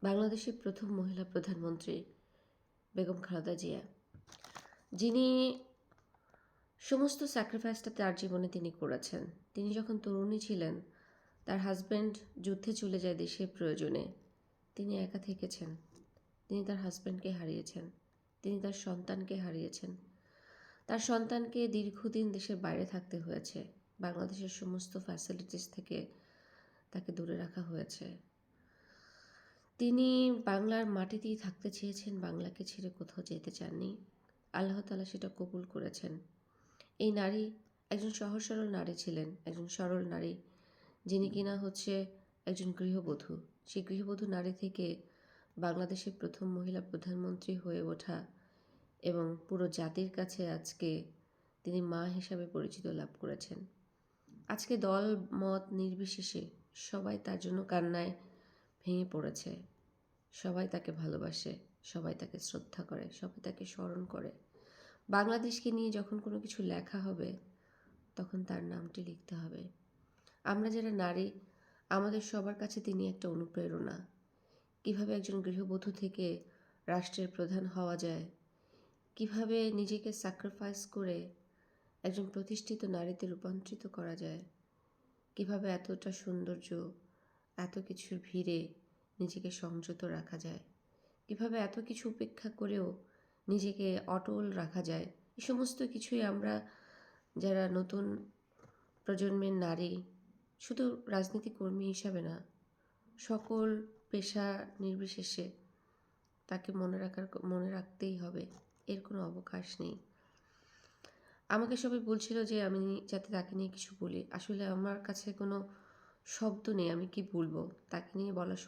বাংলাদেশের প্রথম মহিলা প্রধানমন্ত্রী বেগম খালেদা জিয়া, যিনি সমস্ত স্যাক্রিফাইসটা তার জীবনে তিনি করেছেন। তিনি যখন তরুণী ছিলেন, তার হাজব্যান্ড যুদ্ধে চলে যায় দেশের প্রয়োজনে, তিনি একা থেকেছেন। তিনি তার হাজব্যান্ডকে হারিয়েছেন, তিনি তার সন্তানকে হারিয়েছেন। তার সন্তানকে দীর্ঘদিন দেশের বাইরে থাকতে হয়েছে, বাংলাদেশের সমস্ত ফ্যাসিলিটিস থেকে তাকে দূরে রাখা হয়েছে। তিনি বাংলার মাটিতেই থাকতে চেয়েছেন, বাংলাকে ছেড়ে কোথাও যেতে চাননি। আল্লাহ তাআলা সেটা কবুল করেছেন। এই নারী একজন সহজ সরল নারী ছিলেন, একজন সরল নারী, যিনি কিনা একজন গৃহবধূ। সেই গৃহবধূ নারী থেকে বাংলাদেশের প্রথম মহিলা প্রধানমন্ত্রী হয়ে ওঠা এবং পুরো জাতির কাছে আজকে তিনি মা হিসাবে পরিচিত লাভ করেছেন। আজকে দল মত নির্বিশেষে সবাই তার জন্য কান্নায় ভেঙে পড়েছে। সবাই তাকে ভালোবাসে, সবাই তাকে শ্রদ্ধা করে, সবাই তাকে স্মরণ করে। বাংলাদেশকে নিয়ে যখন কোনো কিছু লেখা হবে, তখন তার নামটি লিখতে হবে। আমরা যারা নারী, আমাদের সবার কাছে তিনি একটা অনুপ্রেরণা। কিভাবে একজন গৃহবধূ থেকে রাষ্ট্রের প্রধান হওয়া যায়, কিভাবে নিজেকে স্যাক্রিফাইস করে একজন প্রতিষ্ঠিত নারীতে রূপান্তরিত করা যায়, কিভাবে এতটা সৌন্দর্য, এত কিছুর ভিড়ে নিজেকে সংযত রাখা যায়, কিভাবে এত কিছু উপেক্ষা করেও নিজেকে অটল রাখা যায়। এই সমস্ত কিছুই আমরা যারা নতুন প্রজন্মের নারী, শুধু রাজনীতি কর্মী হিসাবে না, সকল পেশা নির্বিশেষে তাকে মনে রাখতেই হবে, এর কোনো অবকাশ নেই। আমাকে সবাই বলছিল যে আমি যাতে তাকে নিয়ে কিছু বলি। আসলে আমার কাছে কোনো শব্দ নেই, আমি কি বলবো তাকে নিয়ে বলার